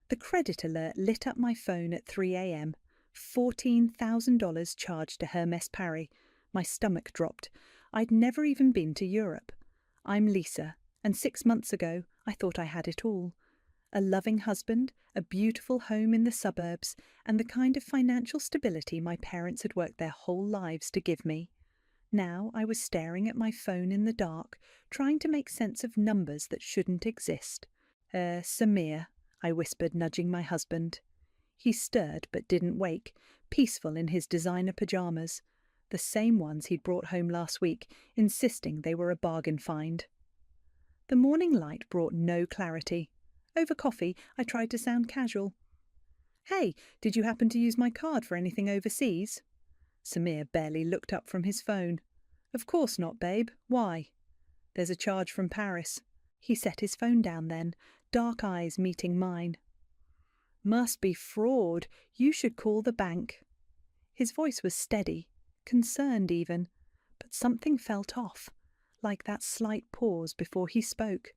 The credit alert lit up my phone at 3 a.m. $14,000 charged to Hermes Paris. My stomach dropped. I'd never even been to Europe. I'm Lisa, and 6 months ago I thought I had it all. A loving husband, a beautiful home in the suburbs, and the kind of financial stability my parents had worked their whole lives to give me. Now I was staring at my phone in the dark, trying to make sense of numbers that shouldn't exist. Samir, I whispered, nudging my husband. He stirred but didn't wake, peaceful in his designer pajamas, the same ones he'd brought home last week, insisting they were a bargain find. The morning light brought no clarity. Over coffee, I tried to sound casual. "Hey, did you happen to use my card for anything overseas?" Samir barely looked up from his phone. "Of course not, babe. Why?" "There's a charge from Paris." He set his phone down then, dark eyes meeting mine. "Must be fraud. You should call the bank." His voice was steady, concerned even, but something felt off, like that slight pause before he spoke.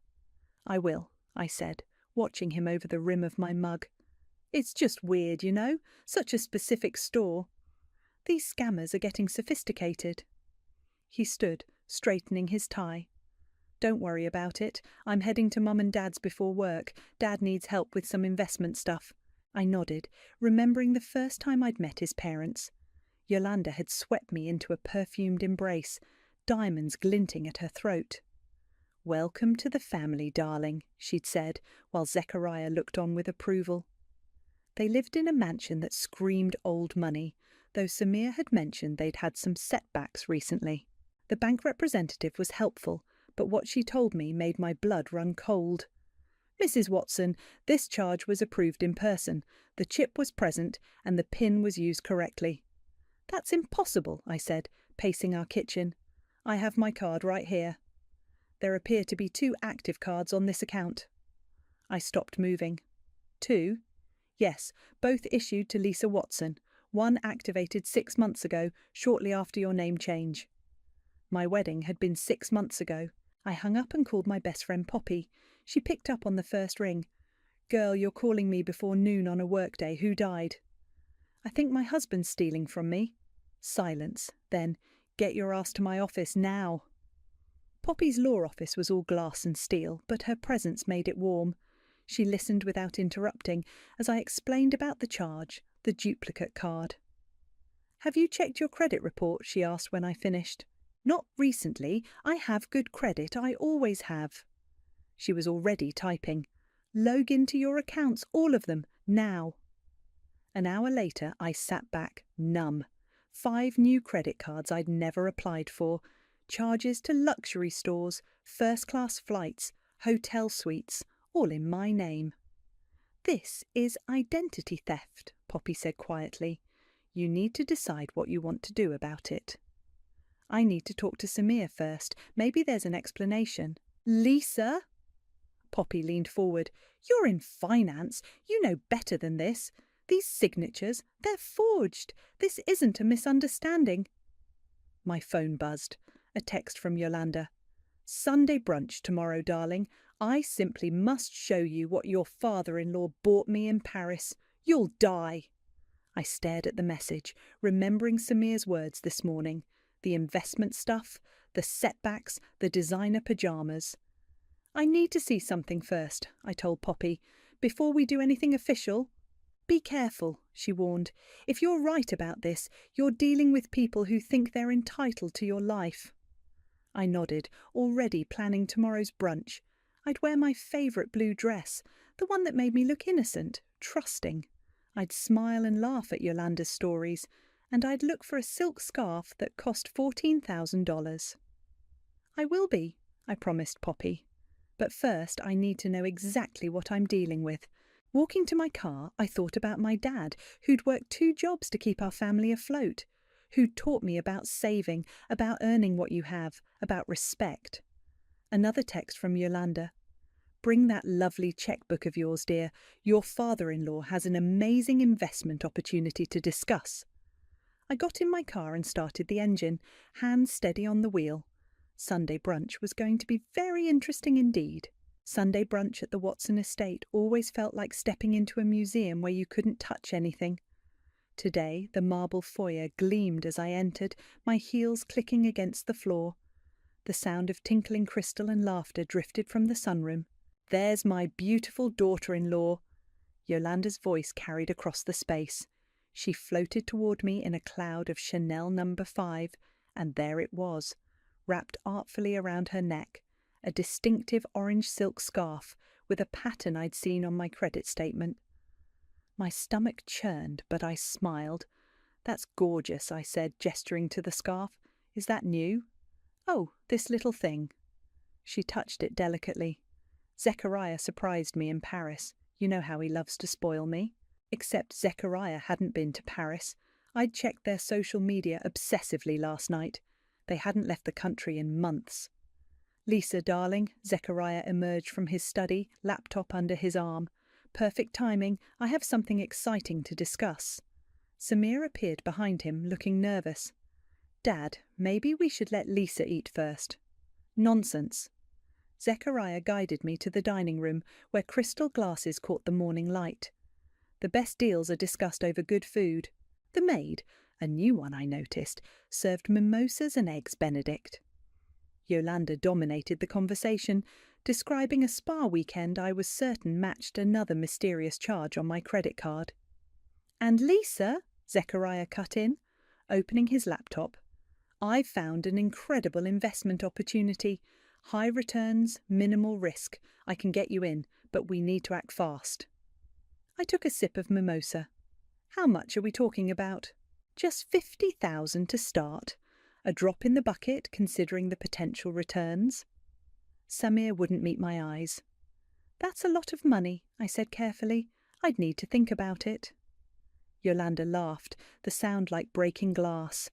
"I will," I said, watching him over the rim of my mug. "It's just weird, you know, such a specific store. These scammers are getting sophisticated." He stood, straightening his tie. "Don't worry about it. I'm heading to Mum and Dad's before work. Dad needs help with some investment stuff." I nodded, remembering the first time I'd met his parents. Yolanda had swept me into a perfumed embrace, diamonds glinting at her throat. "Welcome to the family, darling," she'd said, while Zechariah looked on with approval. They lived in a mansion that screamed old money, though Samir had mentioned they'd had some setbacks recently. The bank representative was helpful, but what she told me made my blood run cold. "Mrs. Watson, this charge was approved in person, the chip was present, and the PIN was used correctly." "That's impossible," I said, pacing our kitchen. "I have my card right here." "There appear to be 2 active cards on this account." I stopped moving. "2? "Yes, both issued to Lisa Watson. One activated 6 months ago, shortly after your name change." My wedding had been 6 months ago. I hung up and called my best friend Poppy. She picked up on the first ring. "Girl, you're calling me before noon on a workday. Who died?" "I think my husband's stealing from me." Silence. Then, "Get your ass to my office now." Poppy's law office was all glass and steel, but her presence made it warm. She listened without interrupting as I explained about the charge, the duplicate card. "Have you checked your credit report?" she asked when I finished. "Not recently. I have good credit. I always have." She was already typing. "Log into your accounts, all of them, now." An hour later, I sat back, numb. 5 new credit cards I'd never applied for. Charges to luxury stores, first-class flights, hotel suites, all in my name. "This is identity theft," Poppy said quietly. "You need to decide what you want to do about it." "I need to talk to Samir first. Maybe there's an explanation." "Lisa?" Poppy leaned forward. "You're in finance. You know better than this. These signatures, they're forged. This isn't a misunderstanding." My phone buzzed. A text from Yolanda. "Sunday brunch tomorrow, darling. I simply must show you what your father-in-law bought me in Paris. You'll die." I stared at the message, remembering Samir's words this morning. The investment stuff, the setbacks, the designer pajamas. "I need to see something first," I told Poppy, "before we do anything official." "Be careful," she warned. "If you're right about this, you're dealing with people who think they're entitled to your life." I nodded, already planning tomorrow's brunch. I'd wear my favourite blue dress, the one that made me look innocent, trusting. I'd smile and laugh at Yolanda's stories, and I'd look for a silk scarf that cost $14,000. "I will be," I promised Poppy. "But first I need to know exactly what I'm dealing with." Walking to my car, I thought about my dad, who'd worked 2 jobs to keep our family afloat, who'd taught me about saving, about earning what you have, about respect. Another text from Yolanda. "Bring that lovely checkbook of yours, dear. Your father-in-law has an amazing investment opportunity to discuss." I got in my car and started the engine, hands steady on the wheel. Sunday brunch was going to be very interesting indeed. Sunday brunch at the Watson estate always felt like stepping into a museum where you couldn't touch anything. Today, the marble foyer gleamed as I entered, my heels clicking against the floor. The sound of tinkling crystal and laughter drifted from the sunroom. "There's my beautiful daughter-in-law." Yolanda's voice carried across the space. She floated toward me in a cloud of Chanel No. 5, and there it was, wrapped artfully around her neck, a distinctive orange silk scarf with a pattern I'd seen on my credit statement. My stomach churned, but I smiled. "That's gorgeous," I said, gesturing to the scarf. "Is that new?" "Oh, this little thing." She touched it delicately. "Zechariah surprised me in Paris. You know how he loves to spoil me." Except Zechariah hadn't been to Paris. I'd checked their social media obsessively last night. They hadn't left the country in months. "Lisa, darling," Zechariah emerged from his study, laptop under his arm. "Perfect timing. I have something exciting to discuss." Samir appeared behind him, looking nervous. "Dad, maybe we should let Lisa eat first." "Nonsense." Zechariah guided me to the dining room, where crystal glasses caught the morning light. The best deals are discussed over good food. The maid, a new one I noticed, served mimosas and eggs Benedict. Yolanda dominated the conversation, describing a spa weekend I was certain matched another mysterious charge on my credit card. "And Lisa," Zechariah cut in, opening his laptop, "I've found an incredible investment opportunity. High returns, minimal risk. I can get you in, but we need to act fast." I took a sip of mimosa. "How much are we talking about?" "Just 50,000 to start. A drop in the bucket considering the potential returns." Samir wouldn't meet my eyes. "That's a lot of money," I said carefully. "I'd need to think about it." Yolanda laughed, the sound like breaking glass.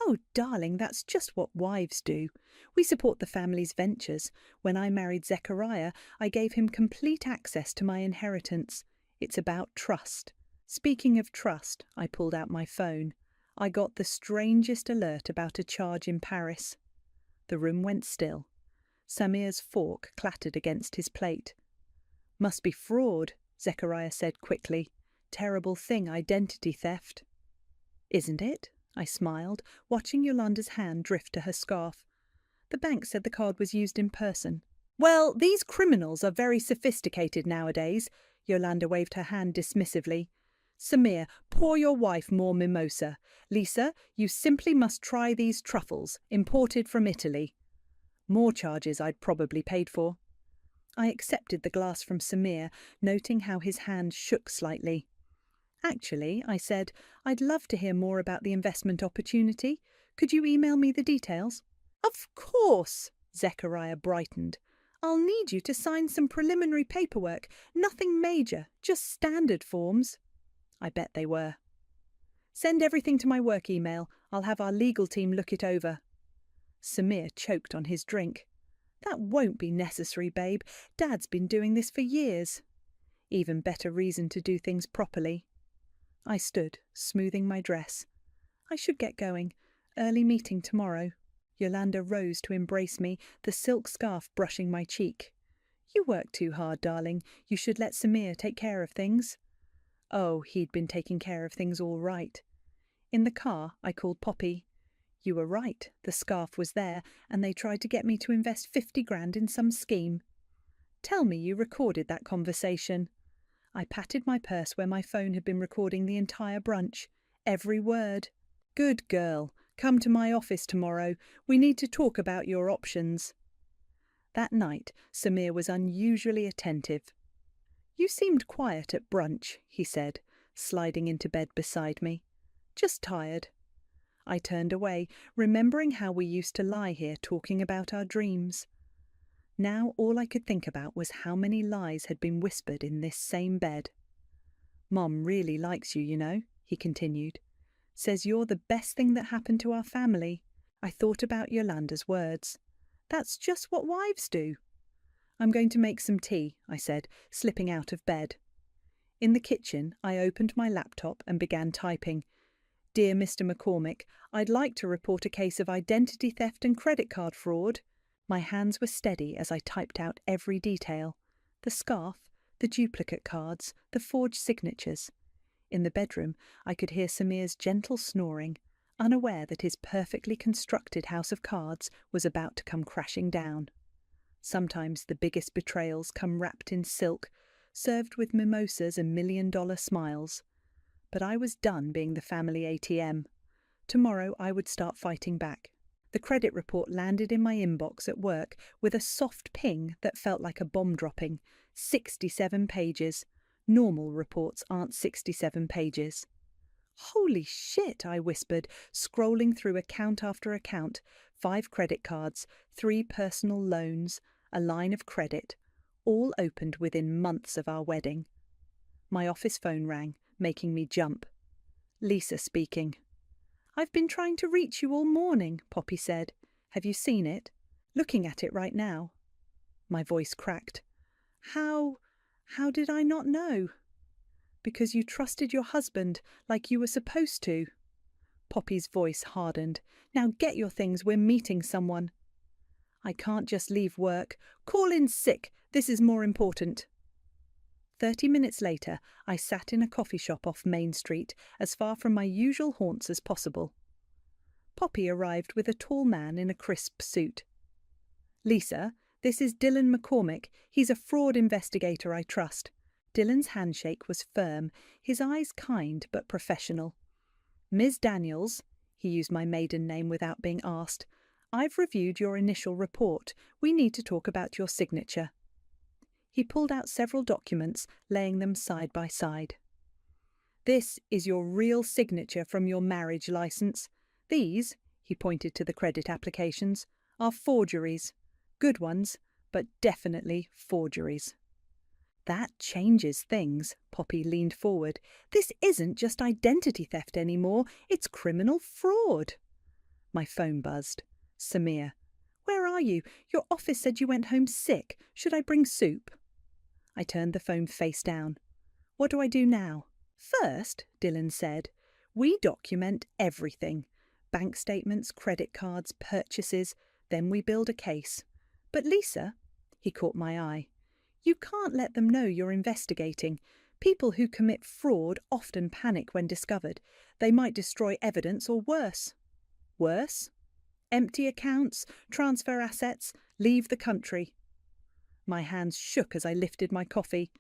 "Oh, darling, that's just what wives do. We support the family's ventures. When I married Zechariah, I gave him complete access to my inheritance. It's about trust." Speaking of trust, I pulled out my phone. I got the strangest alert about a charge in Paris. The room went still. Samir's fork clattered against his plate. "Must be fraud," Zechariah said quickly. "Terrible thing, identity theft." "Isn't it?" I smiled, watching Yolanda's hand drift to her scarf. "The bank said the card was used in person." "Well, these criminals are very sophisticated nowadays." Yolanda waved her hand dismissively. "Samir, pour your wife more mimosa. Lisa, you simply must try these truffles, imported from Italy." More charges I'd probably paid for. I accepted the glass from Samir, noting how his hand shook slightly. "Actually," I said, "I'd love to hear more about the investment opportunity. Could you email me the details?" "Of course," Zechariah brightened. "I'll need you to sign some preliminary paperwork. Nothing major, just standard forms." I bet they were. "Send everything to my work email. I'll have our legal team look it over." Samir choked on his drink. "That won't be necessary, babe. Dad's been doing this for years." Even better reason to do things properly. I stood, smoothing my dress. "I should get going. Early meeting tomorrow." Yolanda rose to embrace me, the silk scarf brushing my cheek. "You work too hard, darling. You should let Samir take care of things." Oh, he'd been taking care of things all right. In the car, I called Poppy. "You were right. The scarf was there, and they tried to get me to invest 50 grand in some scheme." "Tell me you recorded that conversation." I patted my purse where my phone had been recording the entire brunch. Every word. "Good girl. Come to my office tomorrow. We need to talk about your options." That night, Samir was unusually attentive. "You seemed quiet at brunch," he said, sliding into bed beside me. "Just tired." I turned away, remembering how we used to lie here talking about our dreams. Now all I could think about was how many lies had been whispered in this same bed. "Mom really likes you, you know," he continued. "Says you're the best thing that happened to our family." I thought about Yolanda's words. "That's just what wives do." "I'm going to make some tea," I said, slipping out of bed. In the kitchen, I opened my laptop and began typing. "Dear Mr. McCormick, I'd like to report a case of identity theft and credit card fraud." My hands were steady as I typed out every detail. The scarf, the duplicate cards, the forged signatures. In the bedroom, I could hear Samir's gentle snoring, unaware that his perfectly constructed house of cards was about to come crashing down. Sometimes the biggest betrayals come wrapped in silk, served with mimosas and million-dollar smiles. But I was done being the family ATM. Tomorrow I would start fighting back. The credit report landed in my inbox at work with a soft ping that felt like a bomb dropping. 67 pages. Normal reports aren't 67 pages. Holy shit, I whispered, scrolling through account after account. 5 credit cards, 3 personal loans, a line of credit, all opened within months of our wedding. My office phone rang, making me jump. Lisa speaking. "I've been trying to reach you all morning," Poppy said. "Have you seen it? Looking at it right now." My voice cracked. How did I not know?" "Because you trusted your husband like you were supposed to." Poppy's voice hardened. "Now get your things, we're meeting someone." "I can't just leave work. Call in sick. This is more important." 30 minutes later, I sat in a coffee shop off Main Street, as far from my usual haunts as possible. Poppy arrived with a tall man in a crisp suit. "Lisa, this is Dylan McCormick. He's a fraud investigator I trust." Dylan's handshake was firm, his eyes kind but professional. "Ms. Daniels," he used my maiden name without being asked, "I've reviewed your initial report. We need to talk about your signature." He pulled out several documents, laying them side by side. "This is your real signature from your marriage license. These," he pointed to the credit applications, "are forgeries. Good ones, but definitely forgeries." "That changes things," Poppy leaned forward. "This isn't just identity theft anymore, it's criminal fraud." My phone buzzed. "Samir. Where are you? Your office said you went home sick. Should I bring soup?" I turned the phone face down. "What do I do now?" "First," Dylan said, "we document everything. Bank statements, credit cards, purchases. Then we build a case. But Lisa," he caught my eye, "you can't let them know you're investigating. People who commit fraud often panic when discovered. They might destroy evidence or worse." "Worse?" "Empty accounts, transfer assets, leave the country." My hands shook as I lifted my coffee.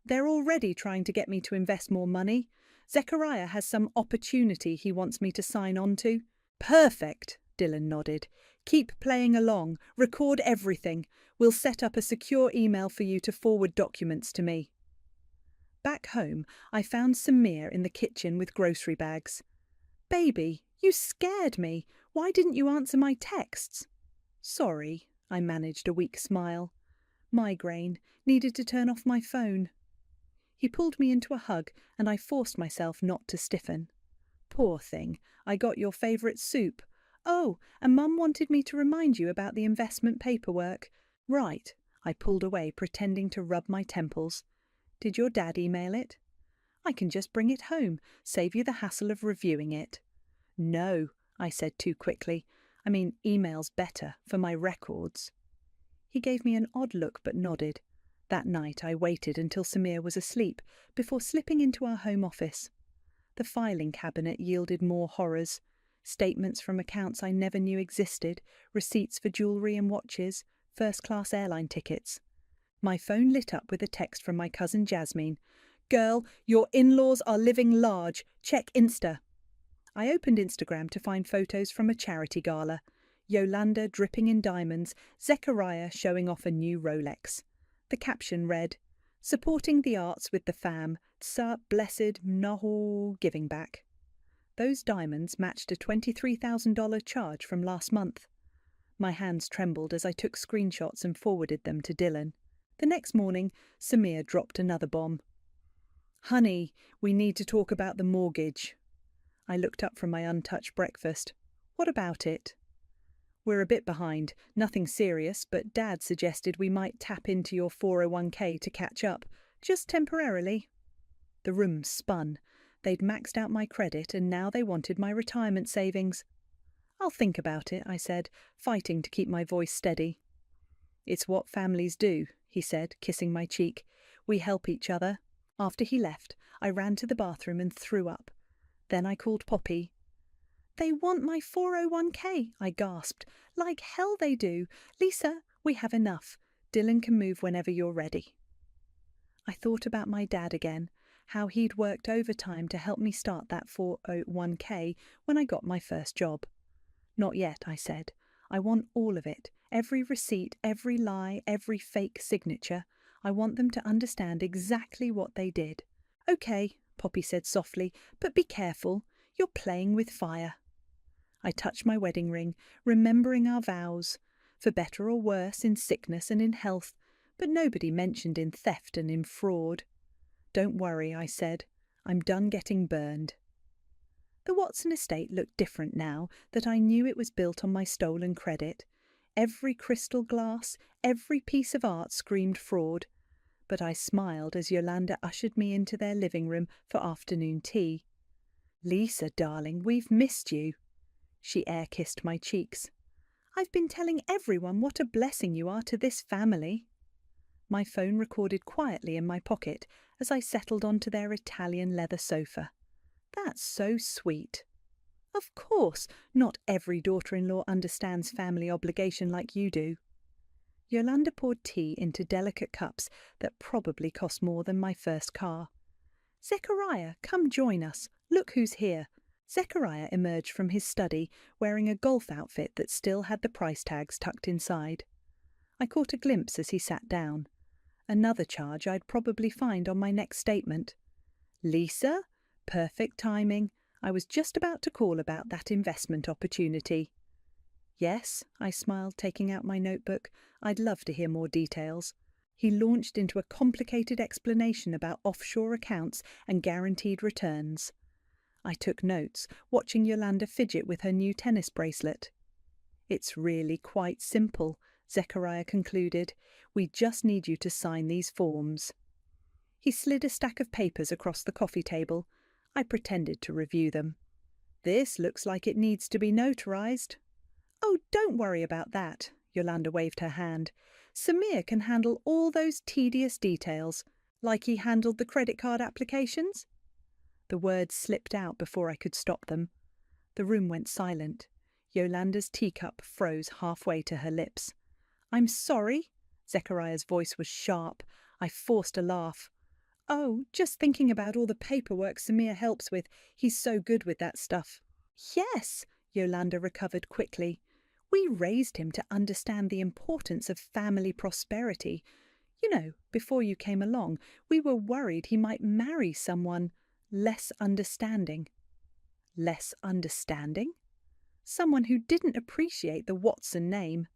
"They're already trying to get me to invest more money. Zechariah has some opportunity he wants me to sign on to." "Perfect," Dylan nodded. "Keep playing along. Record everything. We'll set up a secure email for you to forward documents to me." Back home, I found Samir in the kitchen with grocery bags. "Baby, you scared me. Why didn't you answer my texts?" "Sorry," I managed a weak smile. "Migraine. Needed to turn off my phone." He pulled me into a hug, and I forced myself not to stiffen. "Poor thing. I got your favourite soup. Oh, and Mum wanted me to remind you about the investment paperwork." "Right." I pulled away, pretending to rub my temples. "Did your dad email it?" "I can just bring it home, save you the hassle of reviewing it." "No," I said too quickly. "I mean, email's better, for my records." He gave me an odd look but nodded. That night I waited until Samir was asleep before slipping into our home office. The filing cabinet yielded more horrors. Statements from accounts I never knew existed, receipts for jewellery and watches, first-class airline tickets. My phone lit up with a text from my cousin Jasmine. "Girl, your in-laws are living large. Check Insta." I opened Instagram to find photos from a charity gala. Yolanda dripping in diamonds, Zechariah showing off a new Rolex. The caption read, "Supporting the arts with the fam, Tsa blessed Nahu giving back." Those diamonds matched a $23,000 charge from last month. My hands trembled as I took screenshots and forwarded them to Dylan. The next morning, Samir dropped another bomb. "Honey, we need to talk about the mortgage." I looked up from my untouched breakfast. "What about it?" "We're a bit behind. Nothing serious, but Dad suggested we might tap into your 401k to catch up. Just temporarily." The room spun. They'd maxed out my credit and now they wanted my retirement savings. "I'll think about it," I said, fighting to keep my voice steady. It's what families do, he said, kissing my cheek. We help each other. After he left, I ran to the bathroom and threw up. Then I called Poppy. They want my 401k, I gasped. Like hell they do. Lisa, we have enough. Dylan can move whenever you're ready. I thought about my dad again, how he'd worked overtime to help me start that 401k when I got my first job. Not yet, I said. I want all of it, every receipt, every lie, every fake signature. I want them to understand exactly what they did. Okay, Poppy said softly, but be careful. You're playing with fire. I touched my wedding ring, remembering our vows, for better or worse, in sickness and in health, but nobody mentioned in theft and in fraud. Don't worry, I said. I'm done getting burned. The Watson estate looked different now that I knew it was built on my stolen credit. Every crystal glass, every piece of art screamed fraud. But I smiled as Yolanda ushered me into their living room for afternoon tea. Lisa, darling, we've missed you. She air-kissed my cheeks. I've been telling everyone what a blessing you are to this family. My phone recorded quietly in my pocket as I settled onto their Italian leather sofa. That's so sweet. Of course, not every daughter-in-law understands family obligation like you do. Yolanda poured tea into delicate cups that probably cost more than my first car. Zechariah, come join us. Look who's here. Zechariah emerged from his study wearing a golf outfit that still had the price tags tucked inside. I caught a glimpse as he sat down. Another charge I'd probably find on my next statement. Lisa? Perfect timing. I was just about to call about that investment opportunity. Yes, I smiled, taking out my notebook. I'd love to hear more details. He launched into a complicated explanation about offshore accounts and guaranteed returns. I took notes, watching Yolanda fidget with her new tennis bracelet. It's really quite simple, Zechariah concluded. We just need you to sign these forms. He slid a stack of papers across the coffee table. I pretended to review them. This looks like it needs to be notarized. Oh, don't worry about that, Yolanda waved her hand. Samir can handle all those tedious details, like he handled the credit card applications. The words slipped out before I could stop them. The room went silent. Yolanda's teacup froze halfway to her lips. I'm sorry. Zechariah's voice was sharp. I forced a laugh. Oh, just thinking about all the paperwork Samir helps with. He's so good with that stuff. Yes, Yolanda recovered quickly. We raised him to understand the importance of family prosperity. You know, before you came along, we were worried he might marry someone less understanding. Less understanding? Someone who didn't appreciate the Watson name.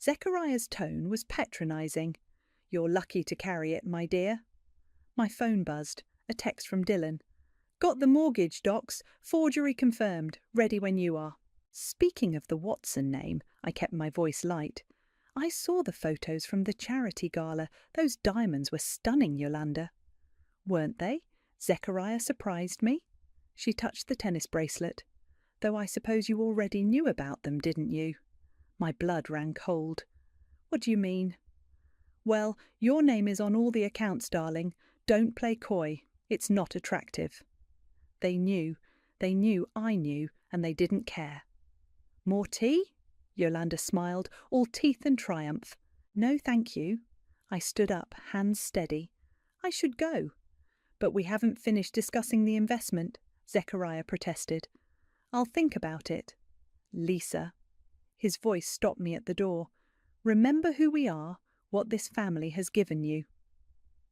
Zechariah's tone was patronizing. You're lucky to carry it, my dear. My phone buzzed. A text from Dylan. Got the mortgage docs. Forgery confirmed. Ready when you are. Speaking of the Watson name, I kept my voice light. I saw the photos from the charity gala. Those diamonds were stunning, Yolanda. Weren't they? Zechariah surprised me. She touched the tennis bracelet. Though I suppose you already knew about them, didn't you? My blood ran cold. What do you mean? Well, your name is on all the accounts, darling. Don't play coy. It's not attractive. They knew. They knew I knew, and they didn't care. More tea? Yolanda smiled, all teeth and triumph. No, thank you. I stood up, hands steady. I should go. But we haven't finished discussing the investment, Zechariah protested. I'll think about it. Lisa. His voice stopped me at the door. Remember who we are, what this family has given you.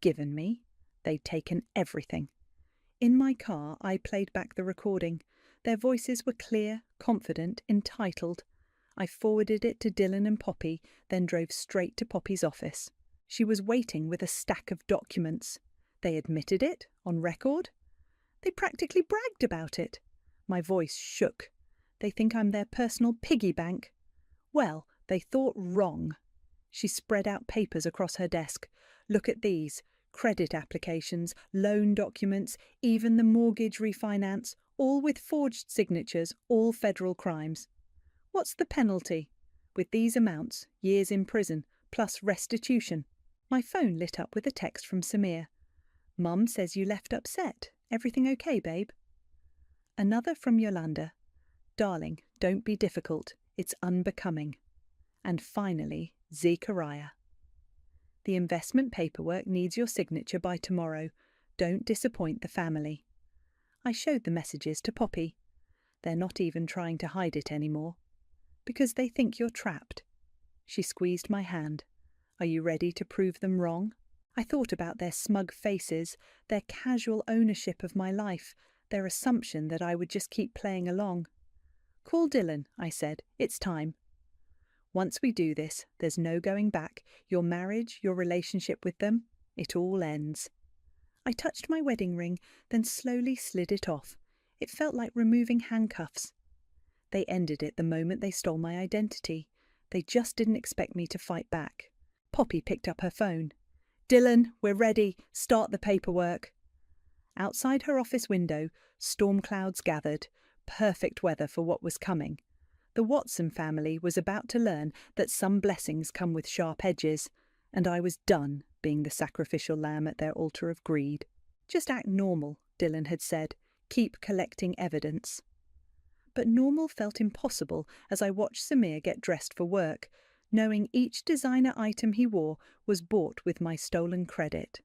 Given me? They'd taken everything. In my car, I played back the recording. Their voices were clear, confident, entitled. I forwarded it to Dylan and Poppy, then drove straight to Poppy's office. She was waiting with a stack of documents. They admitted it, on record. They practically bragged about it. My voice shook. They think I'm their personal piggy bank. Well, they thought wrong. She spread out papers across her desk. Look at these. Credit applications, loan documents, even the mortgage refinance, all with forged signatures, all federal crimes. What's the penalty? With these amounts, years in prison, plus restitution. My phone lit up with a text from Samir. Mum says you left upset. Everything okay, babe? Another from Yolanda. Darling, don't be difficult. It's unbecoming. And finally, Zechariah. The investment paperwork needs your signature by tomorrow. Don't disappoint the family. I showed the messages to Poppy. They're not even trying to hide it anymore. Because they think you're trapped. She squeezed my hand. Are you ready to prove them wrong? I thought about their smug faces, their casual ownership of my life, their assumption that I would just keep playing along. Call Dylan, I said. It's time. Once we do this, there's no going back. Your marriage, your relationship with them, it all ends. I touched my wedding ring, then slowly slid it off. It felt like removing handcuffs. They ended it the moment they stole my identity. They just didn't expect me to fight back. Poppy picked up her phone. Dylan, we're ready. Start the paperwork. Outside her office window, storm clouds gathered. Perfect weather for what was coming. The Watson family was about to learn that some blessings come with sharp edges, and I was done being the sacrificial lamb at their altar of greed. Just act normal, Dylan had said. Keep collecting evidence. But normal felt impossible as I watched Samir get dressed for work, knowing each designer item he wore was bought with my stolen credit.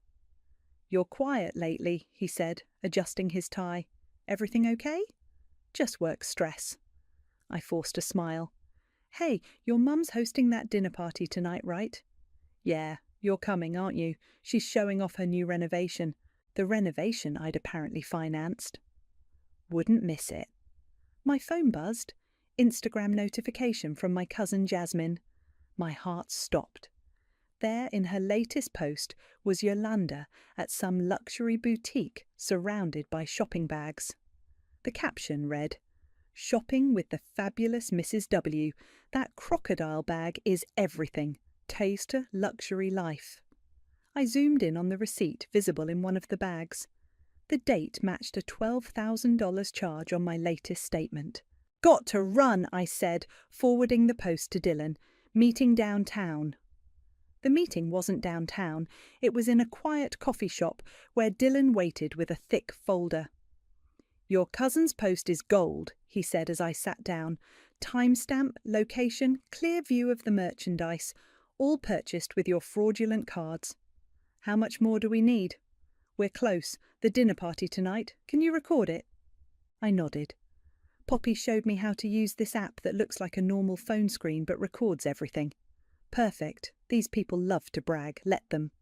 You're quiet lately, he said, adjusting his tie. Everything okay? Just work stress. I forced a smile. Hey, your mum's hosting that dinner party tonight, right? Yeah, you're coming, aren't you? She's showing off her new renovation. The renovation I'd apparently financed. Wouldn't miss it. My phone buzzed. Instagram notification from my cousin Jasmine. My heart stopped. There, in her latest post, was Yolanda at some luxury boutique surrounded by shopping bags. The caption read, Shopping with the fabulous Mrs. W. That crocodile bag is everything. Taste luxury life. I zoomed in on the receipt visible in one of the bags. The date matched a $12,000 charge on my latest statement. Got to run, I said, forwarding the post to Dylan. Meeting downtown. The meeting wasn't downtown. It was in a quiet coffee shop where Dylan waited with a thick folder. Your cousin's post is gold, he said as I sat down. Timestamp, location, clear view of the merchandise, all purchased with your fraudulent cards. How much more do we need? We're close. The dinner party tonight. Can you record it? I nodded. Poppy showed me how to use this app that looks like a normal phone screen but records everything. Perfect. These people love to brag. Let them.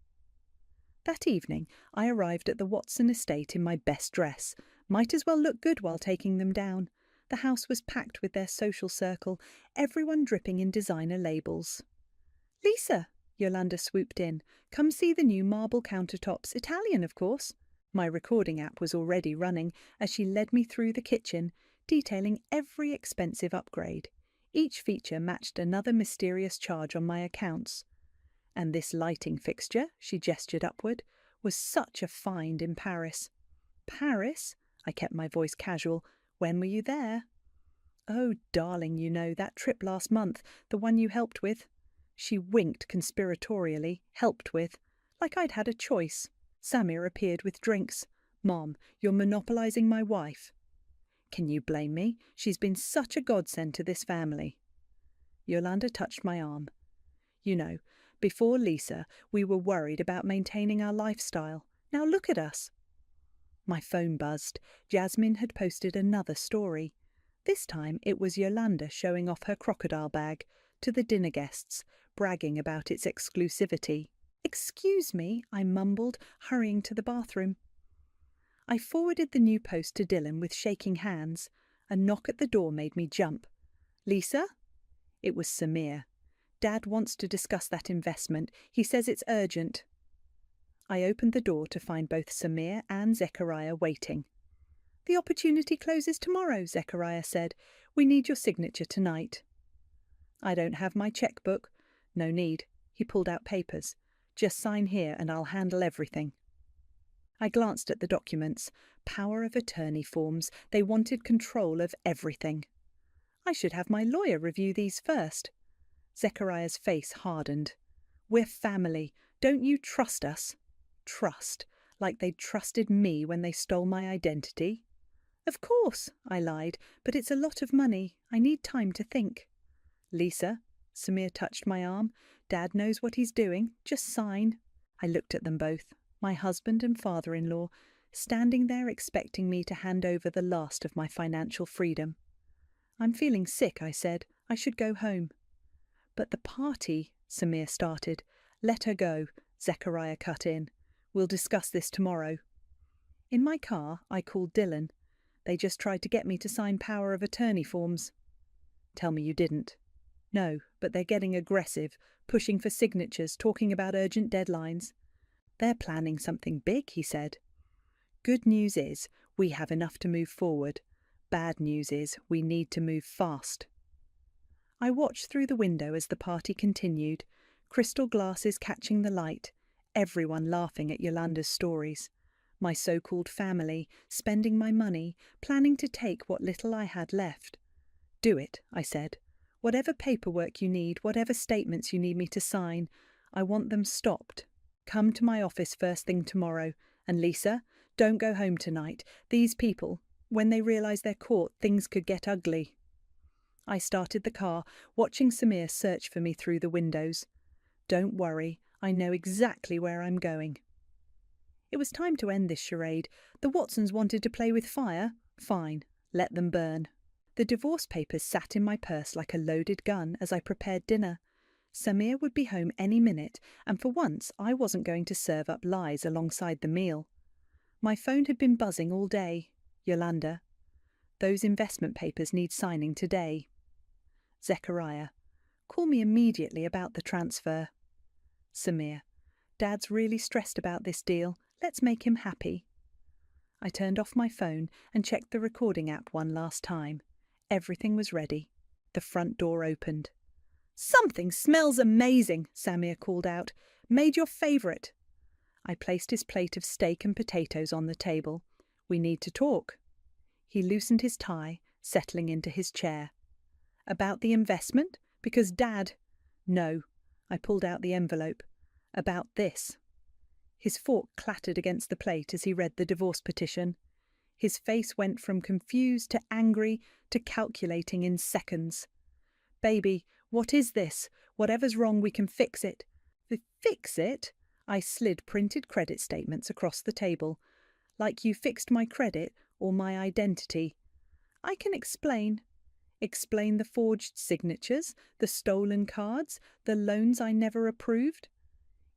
That evening, I arrived at the Watson estate in my best dress. Might as well look good while taking them down. The house was packed with their social circle, everyone dripping in designer labels. Lisa, Yolanda swooped in. Come see the new marble countertops, Italian, of course. My recording app was already running as she led me through the kitchen, detailing every expensive upgrade. Each feature matched another mysterious charge on my accounts. And this lighting fixture, she gestured upward, was such a find in Paris. Paris? I kept my voice casual. When were you there? Oh, darling, you know, that trip last month, the one you helped with. She winked conspiratorially, helped with, like I'd had a choice. Samir appeared with drinks. Mom, you're monopolizing my wife. Can you blame me? She's been such a godsend to this family. Yolanda touched my arm. You know, before Lisa, we were worried about maintaining our lifestyle. Now look at us. My phone buzzed. Jasmine had posted another story. This time it was Yolanda showing off her crocodile bag to the dinner guests, bragging about its exclusivity. Excuse me, I mumbled, hurrying to the bathroom. I forwarded the new post to Dylan with shaking hands. A knock at the door made me jump. Lisa? It was Samir. Dad wants to discuss that investment. He says it's urgent. I opened the door to find both Samir and Zechariah waiting. The opportunity closes tomorrow, Zechariah said. We need your signature tonight. I don't have my checkbook. No need. He pulled out papers. Just sign here and I'll handle everything. I glanced at the documents. Power of attorney forms. They wanted control of everything. I should have my lawyer review these first. Zechariah's face hardened. We're family. Don't you trust us? Trust, like they'd trusted me when they stole my identity. Of course, I lied, but it's a lot of money. I need time to think. Lisa, Samir touched my arm. Dad knows what he's doing. Just sign. I looked at them both, my husband and father-in-law, standing there expecting me to hand over the last of my financial freedom. I'm feeling sick, I said. I should go home. But the party, Samir started. Let her go, Zechariah cut in. We'll discuss this tomorrow. In my car, I called Dylan. They just tried to get me to sign power of attorney forms. Tell me you didn't. No, but they're getting aggressive, pushing for signatures, talking about urgent deadlines. They're planning something big, he said. Good news is, we have enough to move forward. Bad news is, we need to move fast. I watched through the window as the party continued, crystal glasses catching the light, everyone laughing at Yolanda's stories. My so-called family, spending my money, planning to take what little I had left. Do it, I said. Whatever paperwork you need, whatever statements you need me to sign, I want them stopped. Come to my office first thing tomorrow. And Lisa, don't go home tonight. These people, when they realise they're caught, things could get ugly. I started the car, watching Samir search for me through the windows. Don't worry, I know exactly where I'm going. It was time to end this charade. The Watsons wanted to play with fire. Fine, let them burn. The divorce papers sat in my purse like a loaded gun as I prepared dinner. Samir would be home any minute, and for once I wasn't going to serve up lies alongside the meal. My phone had been buzzing all day. Yolanda. Those investment papers need signing today. Zechariah. Call me immediately about the transfer. Samir. Dad's really stressed about this deal. Let's make him happy. I turned off my phone and checked the recording app one last time. Everything was ready. The front door opened. Something smells amazing, Samir called out. Made your favourite. I placed his plate of steak and potatoes on the table. We need to talk. He loosened his tie, settling into his chair. About the investment? Because Dad... No. I pulled out the envelope. About this. His fork clattered against the plate as he read the divorce petition. His face went from confused to angry to calculating in seconds. Baby, what is this? Whatever's wrong, we can fix it. Fix it? I slid printed credit statements across the table. Like you fixed my credit or my identity. I can explain. Explain the forged signatures, the stolen cards, the loans I never approved.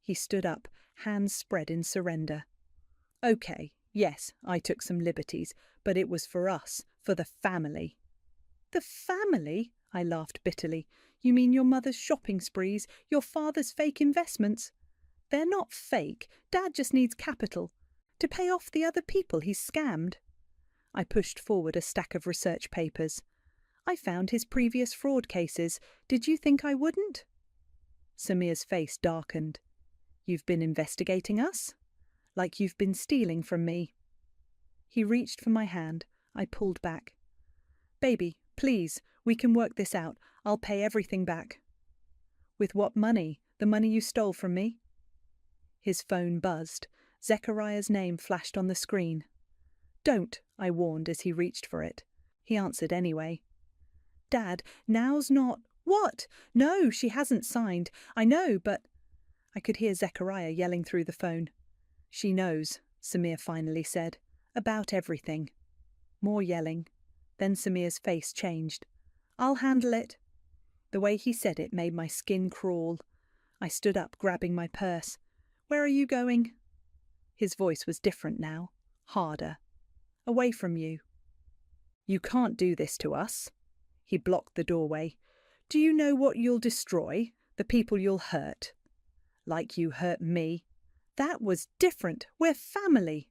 He stood up, hands spread in surrender. Okay, yes, I took some liberties, but it was for us, for the family. The family? I laughed bitterly. You mean your mother's shopping sprees, your father's fake investments? They're not fake. Dad just needs capital. To pay off the other people he's scammed. I pushed forward a stack of research papers. I found his previous fraud cases. Did you think I wouldn't? Samir's face darkened. You've been investigating us? Like you've been stealing from me. He reached for my hand. I pulled back. Baby, please, we can work this out. I'll pay everything back. With what money? The money you stole from me? His phone buzzed. Zechariah's name flashed on the screen. Don't, I warned as he reached for it. He answered anyway. Dad, now's not... What? No, she hasn't signed. I know, but... I could hear Zechariah yelling through the phone. She knows, Samir finally said. About everything. More yelling. Then Samir's face changed. I'll handle it. The way he said it made my skin crawl. I stood up, grabbing my purse. Where are you going? His voice was different now. Harder. Away from you. You can't do this to us. He blocked the doorway. Do you know what you'll destroy? The people you'll hurt. Like you hurt me. That was different. We're family.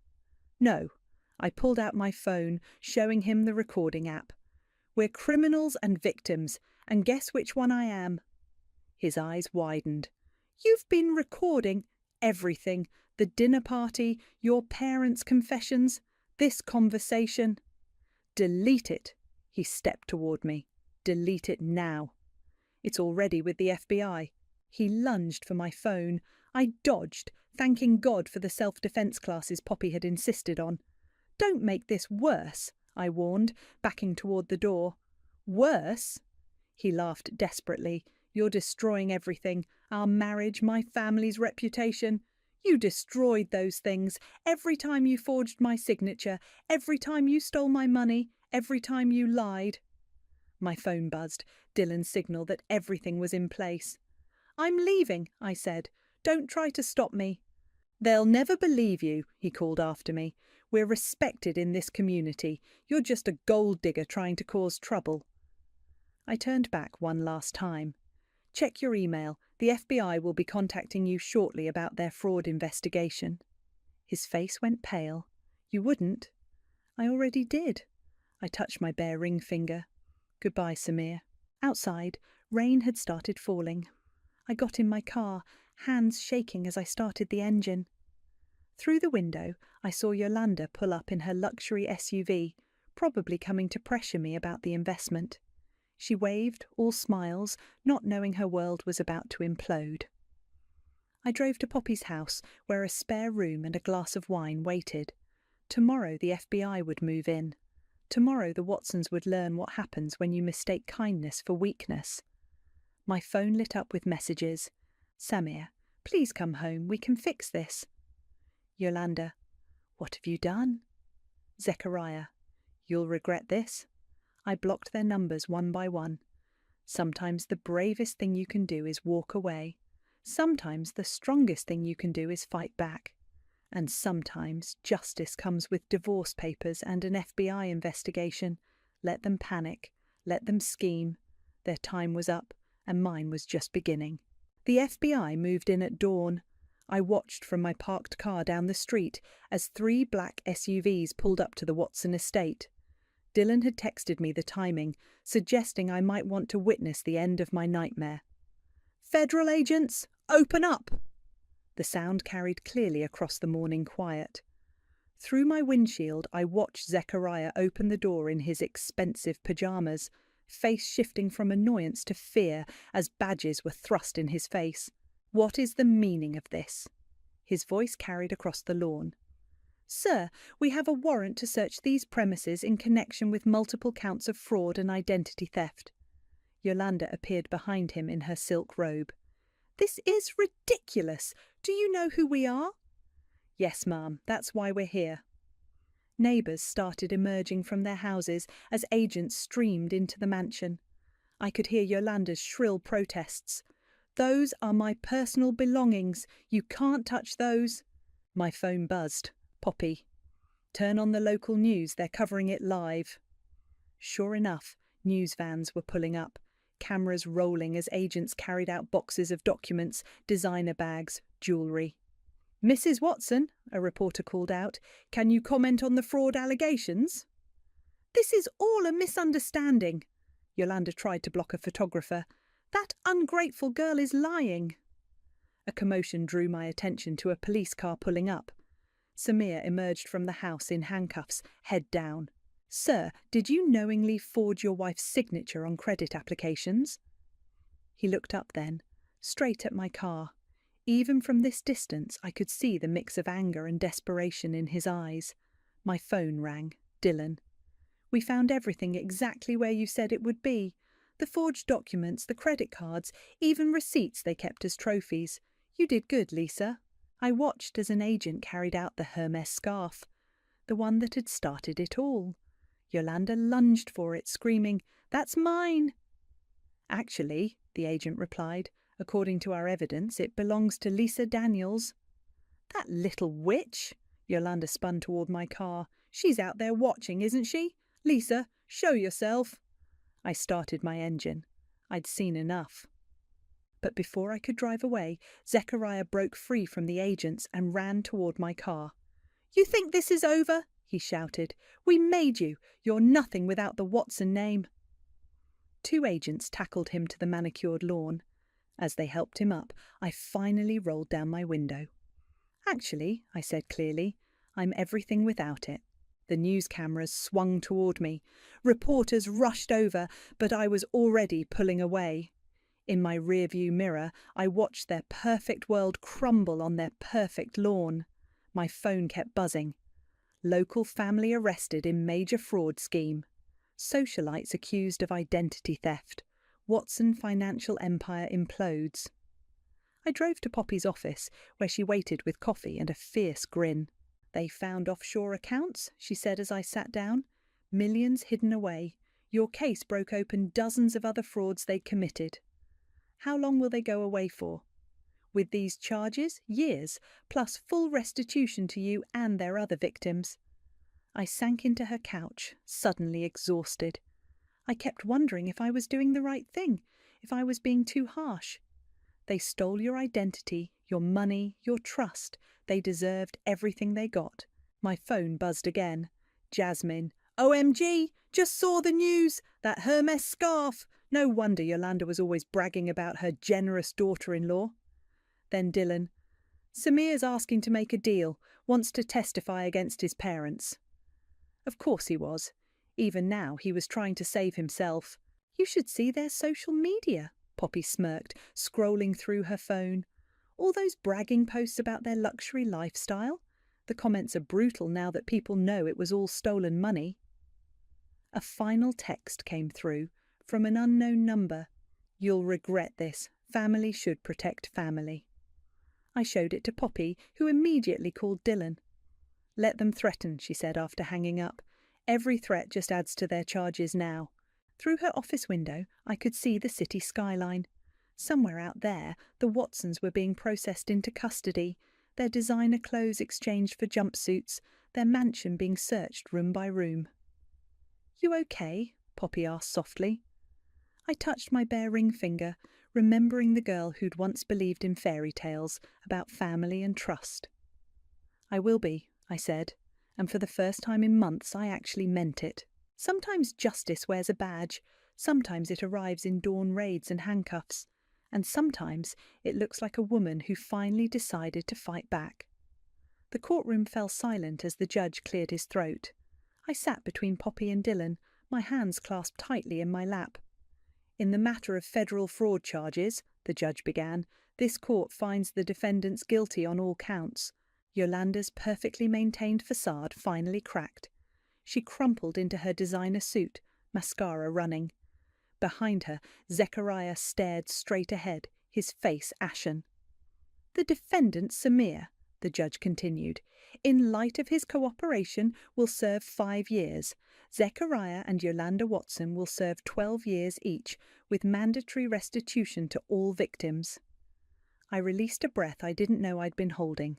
No. I pulled out my phone, showing him the recording app. We're criminals and victims, and guess which one I am? His eyes widened. You've been recording everything. The dinner party, your parents' confessions, this conversation. Delete it. He stepped toward me. Delete it now. It's already with the FBI. He lunged for my phone. I dodged, thanking God for the self-defense classes Poppy had insisted on. "Don't make this worse," I warned, backing toward the door. "Worse?" He laughed desperately. "You're destroying everything. Our marriage, my family's reputation. You destroyed those things. Every time you forged my signature, every time you stole my money, every time you lied." My phone buzzed. Dylan's signal that everything was in place. "I'm leaving," I said. "Don't try to stop me." "They'll never believe you," he called after me. "We're respected in this community. You're just a gold digger trying to cause trouble." I turned back one last time. "Check your email. The FBI will be contacting you shortly about their fraud investigation." His face went pale. "You wouldn't?" "I already did." I touched my bare ring finger. "Goodbye, Samir." Outside, rain had started falling. I got in my car, hands shaking as I started the engine. Through the window, I saw Yolanda pull up in her luxury SUV, probably coming to pressure me about the investment. She waved, all smiles, not knowing her world was about to implode. I drove to Poppy's house, where a spare room and a glass of wine waited. Tomorrow the FBI would move in. Tomorrow the Watsons would learn what happens when you mistake kindness for weakness. My phone lit up with messages. "Samir, please come home. We can fix this." Yolanda, "What have you done?" Zechariah, "You'll regret this." I blocked their numbers one by one. Sometimes the bravest thing you can do is walk away. Sometimes the strongest thing you can do is fight back. And sometimes justice comes with divorce papers and an FBI investigation. Let them panic. Let them scheme. Their time was up, and mine was just beginning. The FBI moved in at dawn. I watched from my parked car down the street as 3 black SUVs pulled up to the Watson estate. Dylan had texted me the timing, suggesting I might want to witness the end of my nightmare. "Federal agents, open up!" The sound carried clearly across the morning quiet. Through my windshield, I watched Zechariah open the door in his expensive pyjamas, face shifting from annoyance to fear as badges were thrust in his face. "What is the meaning of this?" His voice carried across the lawn. "Sir, we have a warrant to search these premises in connection with multiple counts of fraud and identity theft." Yolanda appeared behind him in her silk robe. "This is ridiculous. Do you know who we are?" "Yes, ma'am. That's why we're here." Neighbours started emerging from their houses as agents streamed into the mansion. I could hear Yolanda's shrill protests. "Those are my personal belongings. You can't touch those." My phone buzzed. Poppy. "Turn on the local news. They're covering it live." Sure enough, news vans were pulling up, cameras rolling as agents carried out boxes of documents, designer bags, jewellery. "Mrs. Watson," a reporter called out, "can you comment on the fraud allegations?" "This is all a misunderstanding." Yolanda tried to block a photographer. "That ungrateful girl is lying." A commotion drew my attention to a police car pulling up. Samir emerged from the house in handcuffs, head down. "Sir, did you knowingly forge your wife's signature on credit applications?" He looked up then, straight at my car. Even from this distance, I could see the mix of anger and desperation in his eyes. My phone rang. Dylan. "We found everything exactly where you said it would be. The forged documents, the credit cards, even receipts they kept as trophies. You did good, Lisa." I watched as an agent carried out the Hermes scarf, the one that had started it all. Yolanda lunged for it, screaming, "That's mine!" "Actually," the agent replied, "according to our evidence, it belongs to Lisa Daniels." "That little witch!" Yolanda spun toward my car. "She's out there watching, isn't she? Lisa, show yourself." I started my engine. I'd seen enough. But before I could drive away, Zechariah broke free from the agents and ran toward my car. "You think this is over?" he shouted. "We made you. You're nothing without the Watson name." 2 agents tackled him to the manicured lawn. As they helped him up, I finally rolled down my window. "Actually," I said clearly, "I'm everything without it." The news cameras swung toward me. Reporters rushed over, but I was already pulling away. In my rearview mirror, I watched their perfect world crumble on their perfect lawn. My phone kept buzzing. Local family arrested in major fraud scheme. Socialites accused of identity theft. Watson financial empire implodes. I drove to Poppy's office, where she waited with coffee and a fierce grin. "They found offshore accounts," she said as I sat down. "Millions hidden away. Your case broke open dozens of other frauds they'd committed." "How long will they go away for?" "With these charges, years, plus full restitution to you and their other victims." I sank into her couch, suddenly exhausted. I kept wondering if I was doing the right thing, if I was being too harsh. They stole your identity, your money, your trust. They deserved everything they got. My phone buzzed again. Jasmine. "OMG! Just saw the news! That Hermes scarf! No wonder Yolanda was always bragging about her generous daughter-in-law." Then Dylan. "Samir's asking to make a deal, wants to testify against his parents." Of course he was. Even now he was trying to save himself. "You should see their social media," Poppy smirked, scrolling through her phone. "All those bragging posts about their luxury lifestyle. The comments are brutal now that people know it was all stolen money." A final text came through from an unknown number. "You'll regret this. Family should protect family." I showed it to Poppy, who immediately called Dylan. "Let them threaten," she said after hanging up. "Every threat just adds to their charges now." Through her office window, I could see the city skyline. Somewhere out there, the Watsons were being processed into custody, their designer clothes exchanged for jumpsuits, their mansion being searched room by room. "You okay?" Poppy asked softly. I touched my bare ring finger, remembering the girl who'd once believed in fairy tales about family and trust. "I will be," I said, and for the first time in months I actually meant it. Sometimes justice wears a badge, sometimes it arrives in dawn raids and handcuffs, and sometimes it looks like a woman who finally decided to fight back. The courtroom fell silent as the judge cleared his throat. I sat between Poppy and Dylan, my hands clasped tightly in my lap. "In the matter of federal fraud charges," the judge began, "this court finds the defendants guilty on all counts." Yolanda's perfectly maintained facade finally cracked. She crumpled into her designer suit, mascara running. Behind her, Zechariah stared straight ahead, his face ashen. "The defendant, Samir," the judge continued, "in light of his cooperation, will serve 5 years. Zechariah and Yolanda Watson will serve 12 years each, with mandatory restitution to all victims." I released a breath I didn't know I'd been holding.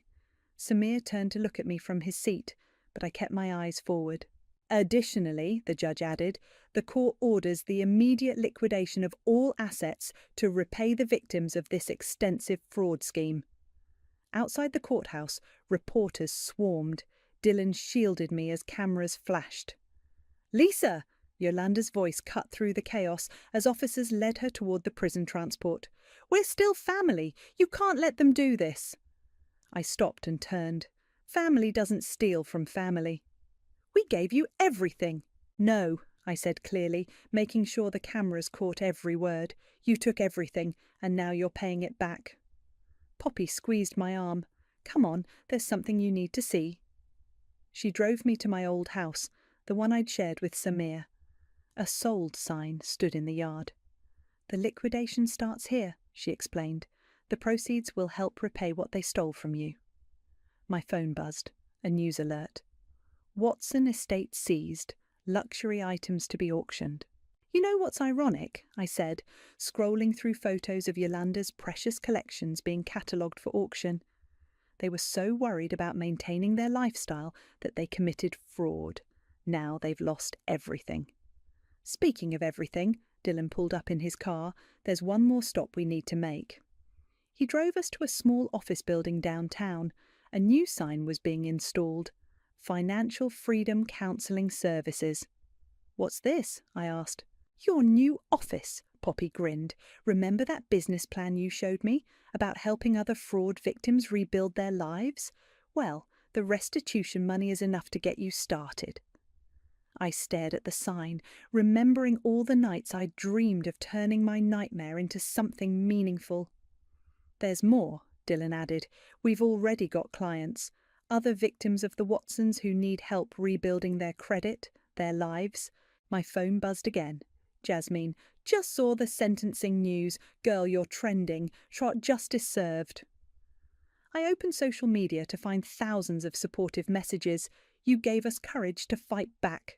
Samir turned to look at me from his seat, but I kept my eyes forward. "Additionally," the judge added, "the court orders the immediate liquidation of all assets to repay the victims of this extensive fraud scheme." Outside the courthouse, reporters swarmed. Dylan shielded me as cameras flashed. "Lisa!" Yolanda's voice cut through the chaos as officers led her toward the prison transport. "We're still family. You can't let them do this." I stopped and turned. Family doesn't steal from family. "We gave you everything." "No," I said clearly, making sure the cameras caught every word. "You took everything, and now you're paying it back." Poppy squeezed my arm. "Come on, there's something you need to see." She drove me to my old house, the one I'd shared with Samir. A sold sign stood in the yard. "The liquidation starts here," she explained. "The proceeds will help repay what they stole from you." My phone buzzed. A news alert. "Watson estate seized. Luxury items to be auctioned." "You know what's ironic?" I said, scrolling through photos of Yolanda's precious collections being catalogued for auction. They were so worried about maintaining their lifestyle that they committed fraud. Now they've lost everything. "Speaking of everything," Dylan pulled up in his car, "there's one more stop we need to make." He drove us to a small office building downtown. A new sign was being installed. "Financial Freedom Counselling Services." "What's this?" I asked. "Your new office," Poppy grinned. "Remember that business plan you showed me about helping other fraud victims rebuild their lives? Well, the restitution money is enough to get you started." I stared at the sign, remembering all the nights I'd dreamed of turning my nightmare into something meaningful. There's more, Dylan added. We've already got clients, other victims of the Watsons who need help rebuilding their credit, their lives. My phone buzzed again. Jasmine, just saw the sentencing news. Girl, you're trending. Justice served. I opened social media to find thousands of supportive messages. You gave us courage to fight back.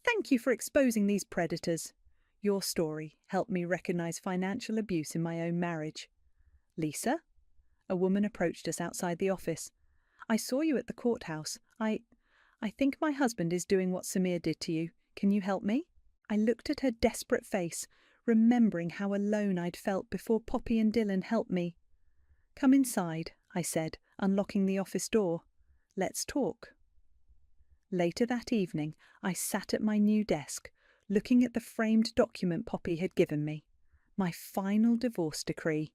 Thank you for exposing these predators. Your story helped me recognize financial abuse in my own marriage. Lisa? A woman approached us outside the office. I saw you at the courthouse. I think my husband is doing what Samir did to you. Can you help me? I looked at her desperate face, remembering how alone I'd felt before Poppy and Dylan helped me. Come inside, I said, unlocking the office door. Let's talk. Later that evening, I sat at my new desk, looking at the framed document Poppy had given me. My final divorce decree.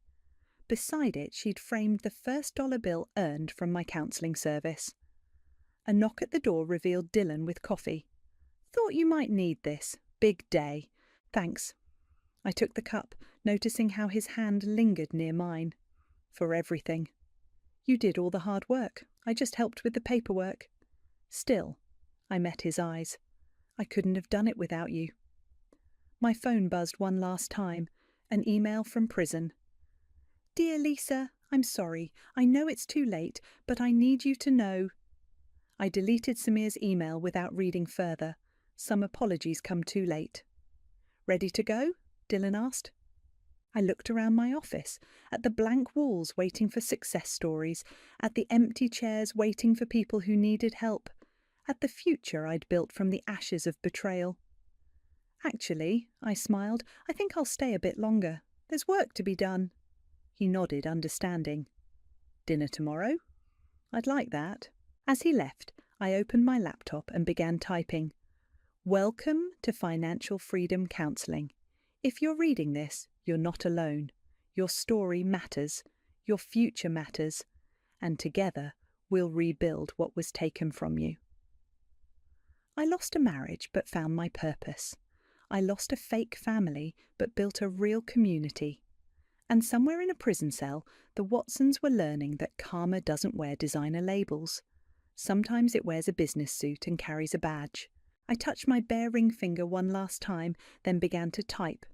Beside it, she'd framed the first dollar bill earned from my counselling service. A knock at the door revealed Dylan with coffee. Thought you might need this. Big day. Thanks. I took the cup, noticing how his hand lingered near mine. For everything. You did all the hard work. I just helped with the paperwork. Still, I met his eyes. I couldn't have done it without you. My phone buzzed one last time. An email from prison. Dear Lisa, I'm sorry. I know it's too late, but I need you to know. I deleted Samir's email without reading further. Some apologies come too late. Ready to go? Dylan asked. I looked around my office, at the blank walls waiting for success stories, at the empty chairs waiting for people who needed help, at the future I'd built from the ashes of betrayal. Actually, I smiled, I think I'll stay a bit longer. There's work to be done. He nodded, understanding. Dinner tomorrow? I'd like that. As he left, I opened my laptop and began typing. Welcome to Financial Freedom Counselling. If you're reading this, you're not alone. Your story matters. Your future matters. And together, we'll rebuild what was taken from you. I lost a marriage but found my purpose. I lost a fake family but built a real community. And somewhere in a prison cell, the Watsons were learning that karma doesn't wear designer labels. Sometimes it wears a business suit and carries a badge. I touched my bare ring finger one last time, then began to type.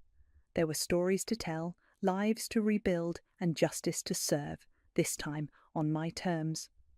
There were stories to tell, lives to rebuild, and justice to serve, this time on my terms.